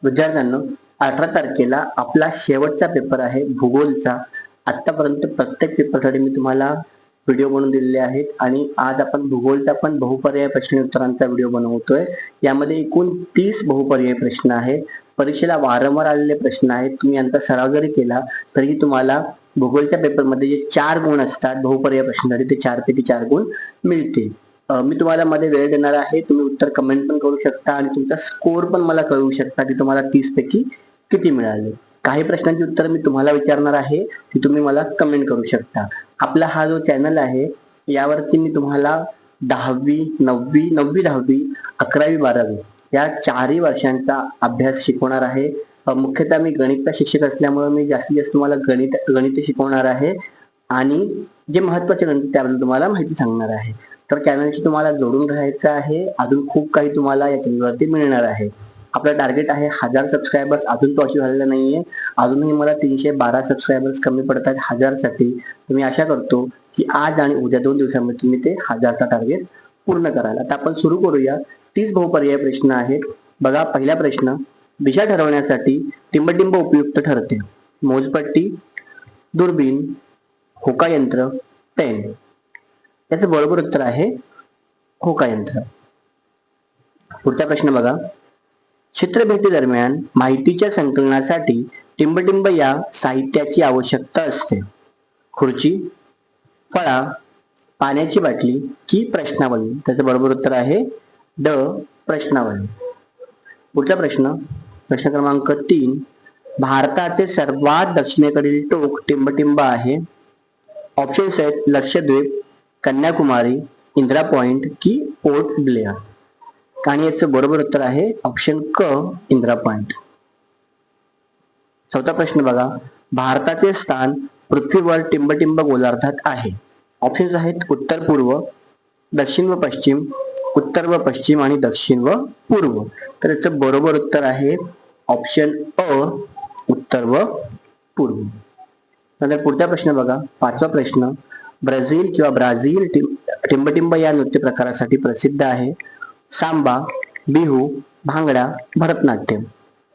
विद्यार्थ्यांनो, 18 तारखेला आपला शेवटचा पेपर आहे भूगोलचा. आतापर्यंत प्रत्येक पेपरसाठी मी तुम्हाला व्हिडिओ बनवून दिलेले आहेत आणि आज आपण भूगोलचा पण बहुपर्याय प्रश्न उत्तरांचा व्हिडिओ बनवतोय. यामध्ये एकूण 30 बहुपर्याय प्रश्न आहेत. परीक्षेला वारंवार आलेले प्रश्न आहेत. तुम्ही यांचा सराव जरी केला तरी तुम्हाला भूगोलच्या पेपरमध्ये जे 4 गुण असतात बहुपर्याय प्रश्नासाठी ते 4 पैकी 4 गुण मिळतील. मी तुम्हाला मध्ये वेळ देणार आहे. तुम्ही उत्तर कमेंट पण करू शकता आणि तुमचा स्कोर पण मला कळवू शकता की तुम्हाला 30 पैकी किती मिळाले. काही प्रश्नांची उत्तर मी तुम्हाला विचारणार आहे ती तुम्ही मला कमेंट करू शकता. आपला हा जो चॅनल आहे यावरती मी तुम्हाला 10वी 9वी 10वी 11वी 12वी या 4ही वर्षांचा अभ्यास शिकवणार आहे. मुख्यतः मी गणितचा शिक्षक असल्यामुळे मी जास्तीत जास्त तुम्हाला गणित शिकवणार आहे आणि जे महत्त्वाचे गणित त्याबद्दल तुम्हाला माहिती सांगणार आहे. तर चॅनलशी तुम्हाला जोडून राहायचं आहे. अजून खूप काही तुम्हाला या चॅनलवरती मिळणार आहे. आपलं टार्गेट आहे 1000 सबस्क्रायबर्स. अजून तो अचीव झालेला नाहीये. अजूनही मला 312 सबस्क्रायबर्स कमी पडतात 1000 साठी. तर मी आशा करतो की आज आणि उद्या 2 दिवसांमध्ये तुम्ही ते 1000चा टार्गेट पूर्ण कराल. आता आपण सुरू करूया. 30 बहुपर्याय प्रश्न आहेत. बघा, पहिला प्रश्न, दिशा ठरवण्यासाठी टिंबटिंब उपयुक्त ठरते. मोजपट्टी, दुर्बीण, होकायंत्र, पेन. याचं बरोबर उत्तर आहे होकायंत्र. पुढचा प्रश्न बघा, चित्रभेटी दरम्यान माहितीच्या संकलनासाठी टिंबटिंब या साहित्याची आवश्यकता असते. खुर्ची, फळा, पाण्याची बाटली की प्रश्नावली. त्याचं बरोबर उत्तर आहे ड, प्रश्नावली. पुढचा प्रश्न, प्रश्न क्रमांक 3, भारताचे सर्वात दक्षिणेकडील टोक टिंबटिंब आहे. ऑप्शन्स आहेत लक्षद्वीप, कन्याकुमारी, इंदिरा पॉइंट की पोर्ट ब्लेअर. आणि याचं बरोबर उत्तर आहे ऑप्शन क, इंदिरा पॉइंट. चौथा प्रश्न बघा, भारताचे स्थान पृथ्वीवर टिंबटिंब गोलार्धात आहे. ऑप्शन्स आहेत उत्तर पूर्व, दक्षिण व पश्चिम, उत्तर व पश्चिम आणि दक्षिण व पूर्व. तर याचं बरोबर उत्तर आहे ऑप्शन अ, उत्तर व पूर्व. नंतर पुढचा प्रश्न बघा, पाचवा प्रश्न, ब्राझील किंवा ब्राझील टिंबटिंब या नृत्य प्रकारासाठी प्रसिद्ध आहे. सांबा, बिहू, भांगडा, भरतनाट्यम.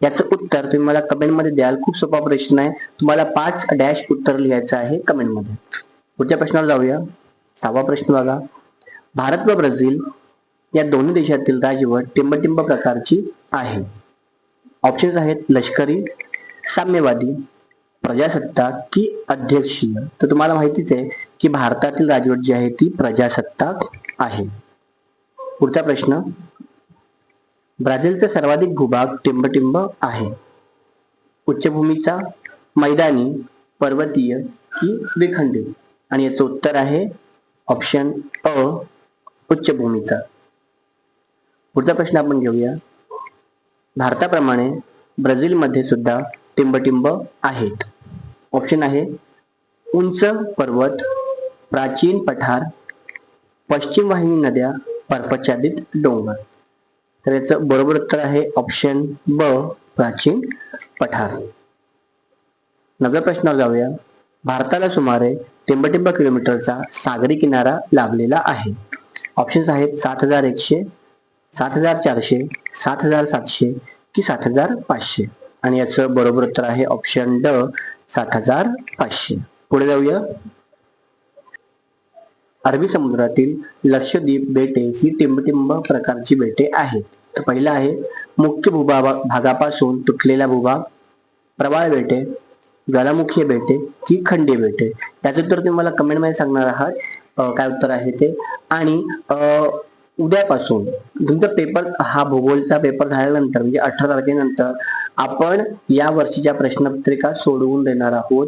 याचं उत्तर तुम्ही मला कमेंट मध्ये द्याल. खूप सोपा प्रश्न आहे. तुम्हाला 5 डॅश उत्तर लिहायचं आहे कमेंट मध्ये. पुढच्या प्रश्नावर जाऊया. 6वा प्रश्न बघा, भारत व ब्राझील या दोन्ही देशातील राजवट टिंबटिंब प्रकारची आहे. ऑप्शन्स आहेत लष्करी, साम्यवादी, प्रजासत्ताक की अध्यक्षीय. तर तुम्हाला माहितीच आहे की भारतातील राजवट जी आहे ती प्रजासत्ताक आहे. पुढचा प्रश्न, ब्राझीलचा सर्वाधिक भूभाग टिंबटिंब आहे. उच्चभूमीचा, मैदानी, पर्वतीय की विखंडित. आणि याचं उत्तर आहे ऑप्शन अ, उच्चभूमीचा. पुढचा प्रश्न आपण घेऊया. भारताप्रमाणे ब्राझीलमध्ये सुद्धा टिंबटिंब आहेत. ऑप्शन आहे उंच पर्वत, प्राचीन पठार, पश्चिम वाहिनी नद्या, बर्फाच्छादित डोंगर. तर याचं बरोबर उत्तर आहे ऑप्शन ब, प्राचीन पठार. 9व्या प्रश्नावर जाऊया. भारताला सुमारे टिंबटिंब किलोमीटरचा सागरी किनारा लाभलेला आहे. ऑप्शन्स आहेत 7100, 7400, 7700 की 7500. आणि याचं बरोबर उत्तर आहे ऑप्शन ड, 7500. पुढे जाऊया. अरबी समुद्रातील लक्षद्वीप बेटे ही टिंबटिंब प्रकारची बेटे आहेत. तर पहिला आहे मुख्य भागापासून तुटलेला भूभाग, प्रवाळ बेटे, ज्वालामुखी बेटे की खंडीय बेटे. याचं उत्तर तुम्ही मला कमेंट मध्ये सांगणार आहात काय उत्तर आहे ते. आणि उद्यापासून तुमचा पेपर, हा भूगोलचा पेपर झाल्यानंतर म्हणजे 18 तारखेनंतर आपण या वर्षीच्या प्रश्नपत्रिका सोडवून देणार आहोत.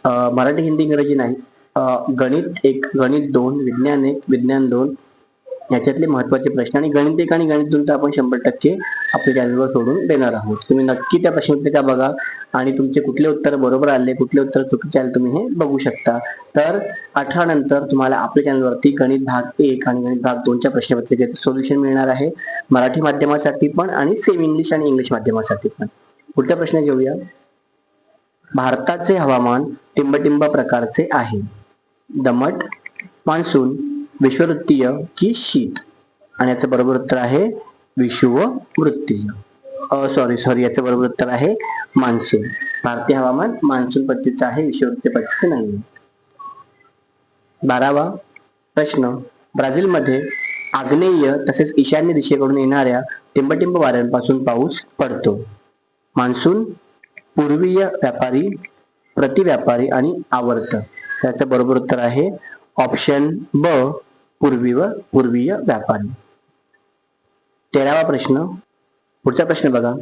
मराठी, हिंदी, इंग्रजी नाही. गणित 1, गणित 2, विज्ञान 1, विज्ञान 2 याच्यातले महत्त्वाचे प्रश्न आणि गणित 1 आणि गणित 2 आपण 100% आपल्या चॅनलवर सोडून देणार आहोत. तुम्ही नक्की त्या प्रश्नपत्रिका बघा आणि तुमचे कुठले उत्तर बरोबर आले, कुठले उत्तर चुकीचे आले तुम्ही हे बघू शकता. तर 18 नंतर तुम्हाला आपल्या चॅनलवरती गणित भाग 1 आणि गणित भाग 2च्या प्रश्नपत्रिकेचं सोल्युशन मिळणार आहे. मराठी माध्यमासाठी पण आणि सेमी इंग्लिश आणि इंग्लिश माध्यमासाठी पण. पुढचा प्रश्न घेऊया. भारताचे हवामान टिंबटिंब प्रकारचे आहे. दमट, मान्सून, विषुववृत्तीय की शीत. आणि याचं बरोबर उत्तर आहे विषुववृत्तीय. सॉरी याचं बरोबर उत्तर आहे मान्सून. भारतीय हवामान मान्सून पद्धतीचं आहे, विषुववृत्तीय पद्धतीचं नाही. 12वा प्रश्न, ब्राझीलमध्ये आग्नेय तसेच ईशान्य दिशेकडून येणाऱ्या टिंबटिंब वाऱ्यांपासून पाऊस पडतो. मान्सून, पूर्वीय व्यापारी, प्रतिव्यापारी आणि आवर्त. त्याचं बरोबर उत्तर आहे ऑप्शन ब, पूर्वीय व्यापारी. 13वा प्रश्न, पुढचा प्रश्न बघा.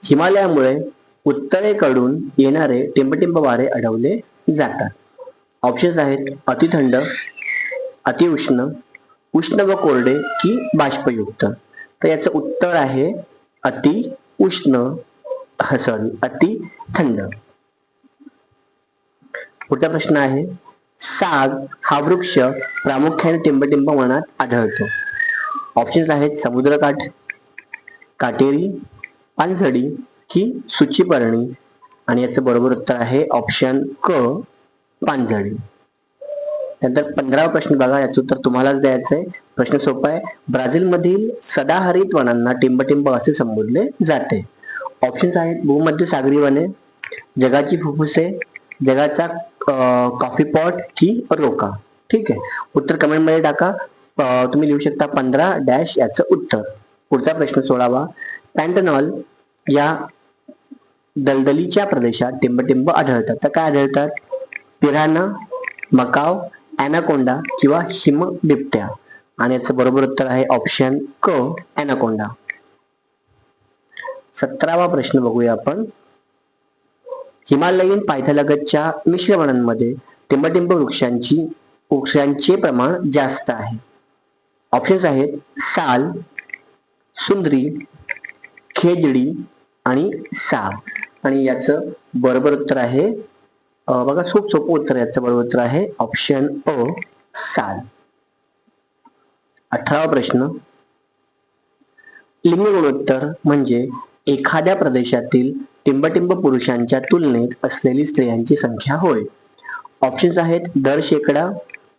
हिमालयामुळे उत्तरेकडून येणारे टिंबटिंब वारे अडवले जातात. ऑप्शन्स आहेत अतिथंड, अतिउष्ण, उष्ण व कोरडे की बाष्पयुक्त. तर याचं उत्तर आहे अति थंड. पुढचा प्रश्न आहे, साग हा वृक्ष प्रामुख्याने टिंबटिंब वनात आढळतो. ऑप्शन्स आहेत समुद्रकाठ, काटेरी, पानझडी की सूचीपर्णी. आणि याचं बरोबर उत्तर आहे ऑप्शन क, पानझडी. त्यानंतर 15वा प्रश्न बघा, याचं उत्तर तुम्हालाच द्यायचं आहे. प्रश्न सोपा आहे. ब्राझीलमधील सदाहरित वनांना टिंबटिंब असे संबोधले जाते. ऑप्शन्स आहेत भूमध्य सागरी वने, जगाची फुफ्फुसे, जगाचा कॉफी पॉट की रोका. ठीक आहे, उत्तर कमेंट मध्ये टाका. तुम्ही लिहू शकता 15 याचं उत्तर. पुढचा प्रश्न 16वा, पॅन्टनॉल या दलदलीच्या प्रदेशात टिंबटिंब आढळतात. तर काय आढळतात? पिराना, मकाव, ॲनाकोंडा किंवा हिमबिबट्या. आणि याचं बरोबर उत्तर आहे ऑप्शन क, ॲनाकोंडा. 17वा प्रश्न बघूया आपण. हिमालयीन पायथ्यालगतच्या मिश्र वनांमध्ये टिंबटिंब वृक्षांचे प्रमाण जास्त आहे. ऑप्शन्स आहेत साल, सुंदरी, खेजडी आणि साग. आणि याचं बरोबर उत्तर आहे बघा, खूप सोपं उत्तर. याचं बरोबर उत्तर आहे ऑप्शन अ, साल. 18वा प्रश्न, लिंग गुणोत्तर म्हणजे एखाद्या प्रदेशातील टिंबटिंब पुरुषांच्या तुलनेत असलेली स्त्रियांची संख्या होय. ऑप्शन्स आहेत दर शेकडा,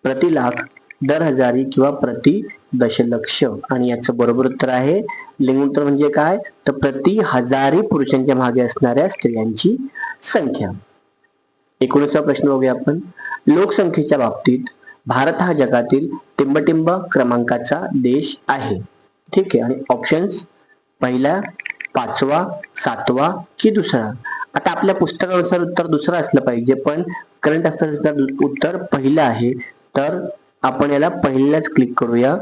प्रति लाख, दर हजारी किंवा प्रति दशलक्ष. आणि याचं बरोबर उत्तर आहे, लिंगोत्तर म्हणजे काय, तर प्रति हजारी पुरुषांच्या मागे असणाऱ्या स्त्रियांची संख्या. 19वा प्रश्न बघूया आपण. लोकसंख्येच्या बाबतीत भारत हा जगातील टिंबटिंब क्रमांकाचा देश आहे. ठीक आहे, आणि ऑप्शन्स पहिला, 5वा, 7वा की दुसरा. आता आपल्या पुस्तकानुसार उत्तर दुसरं असलं पाहिजे, पण करंट अफेअर्सनुसार उत्तर पहिलं आहे. तर आपण याला पहिल्याच क्लिक करूया.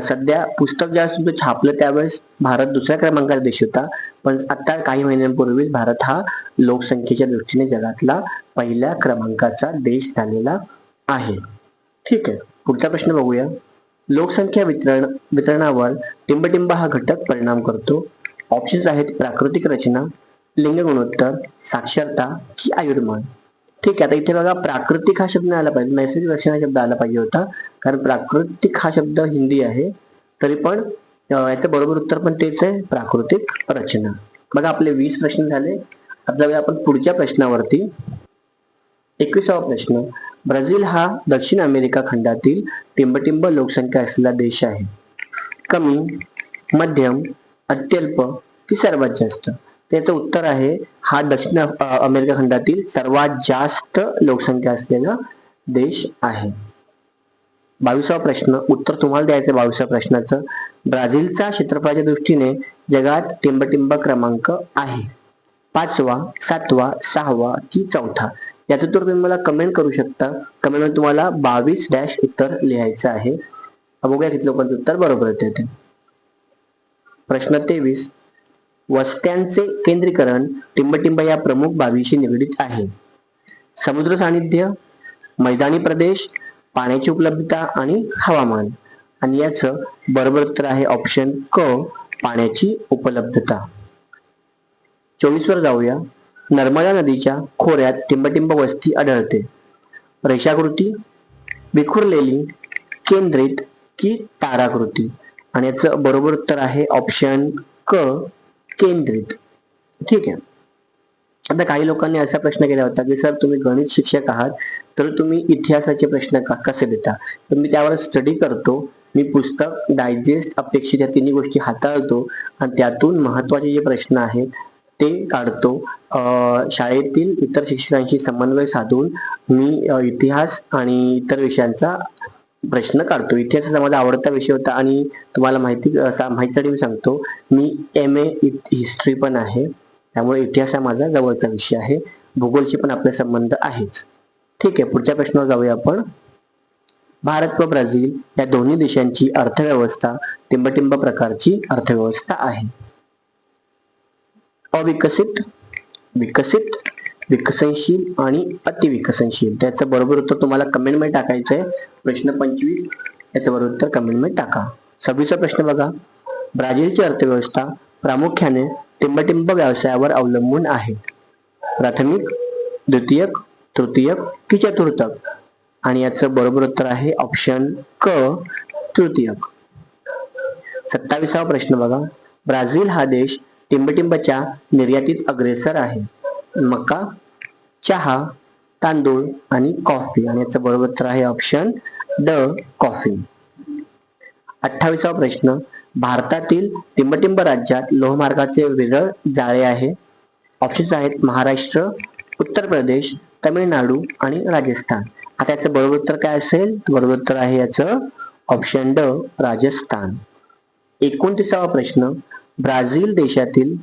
सध्या पुस्तक ज्यावेळेस तुमचं छापलं त्यावेळेस भारत दुसऱ्या क्रमांकाचा देश होता, पण आता काही महिन्यांपूर्वी भारत हा लोकसंख्येच्या दृष्टीने जगातला पहिल्या क्रमांकाचा देश झालेला आहे. ठीक आहे, पुढचा प्रश्न बघूया. लोकसंख्या वितरणावर टिंबटिंब हा घटक परिणाम करतो. ऑप्शन्स आहेत प्राकृतिक रचना, लिंग गुणोत्तर, साक्षरता की आयुर्मान. ठीक आहे, आता इथे बघा प्राकृतिक हा शब्द आला पाहिजे, नैसर्गिक रचना हा शब्द आला पाहिजे होता, कारण प्राकृतिक हा शब्द हिंदी आहे. तरी पण याचं बरोबर उत्तर पण तेच आहे, प्राकृतिक रचना. बघा आपले 20 प्रश्न झाले. आता जाऊया आपण पुढच्या प्रश्नावरती. 21वा प्रश्न, ब्राझील हा दक्षिण अमेरिका खंडातील टिंबटिंब लोकसंख्या असलेला देश आहे. कमी, मध्यम, अत्यल्प की सर्वात जास्त. त्याचं उत्तर आहे हा दक्षिण अमेरिका खंडातील सर्वात जास्त लोकसंख्या असलेला देश आहे. 22वा प्रश्न, उत्तर तुम्हाला द्यायचं 22व्या प्रश्नाचं. ब्राझीलचा क्षेत्रफळाच्या दृष्टीने जगात टिंबटिंब क्रमांक आहे 5वा, 7वा, 6वा की 4था. याचं उत्तर तुम्ही मला कमेंट करू शकता. कमेंटमध्ये तुम्हाला 22 उत्तर लिहायचं आहे. बघूया किती लोकांचं उत्तर बरोबर येते. प्रश्न 23, वस्त्यांचे केंद्रीकरण टिंबटिंब या प्रमुख बाबीशी निगडीत आहे. समुद्र सानिध्य, मैदानी प्रदेश, पाण्याची उपलब्धता आणि हवामान. आणि याचं बरोबर उत्तर आहे ऑप्शन क, पाण्याची उपलब्धता. 24 वर जाऊया. नर्मदा नदीच्या खोऱ्यात टिंबटिंब वस्ती आढळते. रेषाकृती, विखुरलेली, केंद्रित की ताराकृती. आणि याचं बरोबर उत्तर आहे ऑप्शन क, केंद्रित. ठीक आहे. आता काही लोकांनी असा प्रश्न केला होता की सर तुम्ही गणित शिक्षक आहात, तर तुम्ही इतिहासाचे प्रश्न कसे देता. तर मी त्यावर स्टडी करतो मी पुस्तक, डायजेस्ट, अपेक्षित या तिन्ही गोष्टी हाताळतो आणि त्यातून महत्त्वाचे जे प्रश्न आहेत ते काढतो. शाळेतील इतर शिक्षकांशी समन्वय साधून मी इतिहास आणि इतर विषयांचा प्रश्न काढतो. इतिहासाचा माझा आवडता विषय होता आणि तुम्हाला माहितीसाठी मी सांगतो, मी MA हिस्ट्री पण आहे, त्यामुळे इतिहास हा माझा जवळचा विषय आहे. भूगोलशी पण आपले संबंध आहेच. ठीक आहे, पुढच्या प्रश्नावर जाऊया आपण. भारत व ब्राझील या दोन्ही देशांची अर्थव्यवस्था टिंबटिंब प्रकारची अर्थव्यवस्था आहे. अविकसित, विकसित, विकसनशील आणि अतिविकसनशील. त्याचं बरोबर उत्तर तुम्हाला कमेंट मध्ये टाकायचं आहे. प्रश्न 25 याचं बरोबर उत्तर कमेंट मध्ये टाका. 26वा प्रश्न बघा. ब्राझीलची अर्थव्यवस्था प्रामुख्याने टिंबटिंब व्यवसायावर अवलंबून आहे. प्राथमिक, द्वितीयक, तृतीयक की चतुर्थक? आणि याचं बरोबर उत्तर आहे ऑप्शन क, तृतीयक. 27वा प्रश्न बघा. ब्राझील हा देश टिंबटिंबच्या निर्यातीत अग्रेसर आहे. मका, चहा, तांदूळ आणि कॉफी. आणि याचं बरोबर उत्तर आहे ऑप्शन ड, कॉफी. 28वा प्रश्न. भारतातील टिंबटिंब राज्यात लोहमार्गाचे विरळ जाळे आहे. ऑप्शन्स आहेत महाराष्ट्र, उत्तर प्रदेश, तमिळनाडू आणि राजस्थान. आता याचं बरोबर उत्तर काय असेल? बरोबर उत्तर आहे याचं ऑप्शन ड, राजस्थान. 29वा प्रश्न. ब्राझील देशातील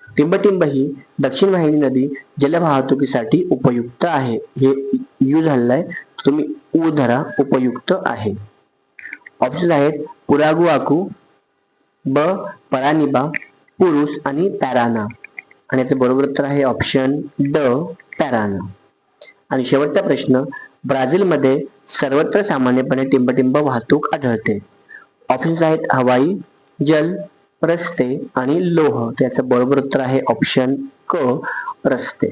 टिंबटिंब ही दक्षिण वाहिनी नदी जलवाहतुकीसाठी उपयुक्त आहे. हे यू झालंय, तुम्ही उ धरा, उपयुक्त आहे. ऑप्शन आहेत पुरागुआकू, ब, परानिबा, पुरुष आणि पॅराना. आणि याचं बरोबर उत्तर आहे ऑप्शन ड, पॅराना. आणि शेवटचा प्रश्न. ब्राझीलमध्ये सर्वत्र सामान्यपणे टिंबटिंब वाहतूक आढळते. ऑप्शन्स आहेत हवाई, जल, रस्ते आणि लोह. त्याचं बरोबर उत्तर आहे ऑप्शन क, रस्ते.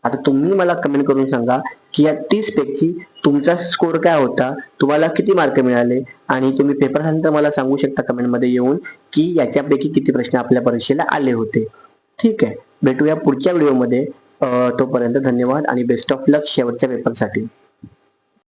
आता तुम्ही मला कमेंट करून सांगा की या 30 पैकी तुमचा स्कोर काय होता, तुम्हाला किती मार्क मिळाले, आणि तुम्ही पेपर झाल्यानंतर मला सांगू शकता कमेंट मध्ये येऊन की याच्यापैकी किती प्रश्न आपल्या परीक्षेला आले होते. ठीक आहे, भेटूया पुढच्या व्हिडिओमध्ये. तोपर्यंत धन्यवाद आणि बेस्ट ऑफ लक शेवटच्या पेपरसाठी.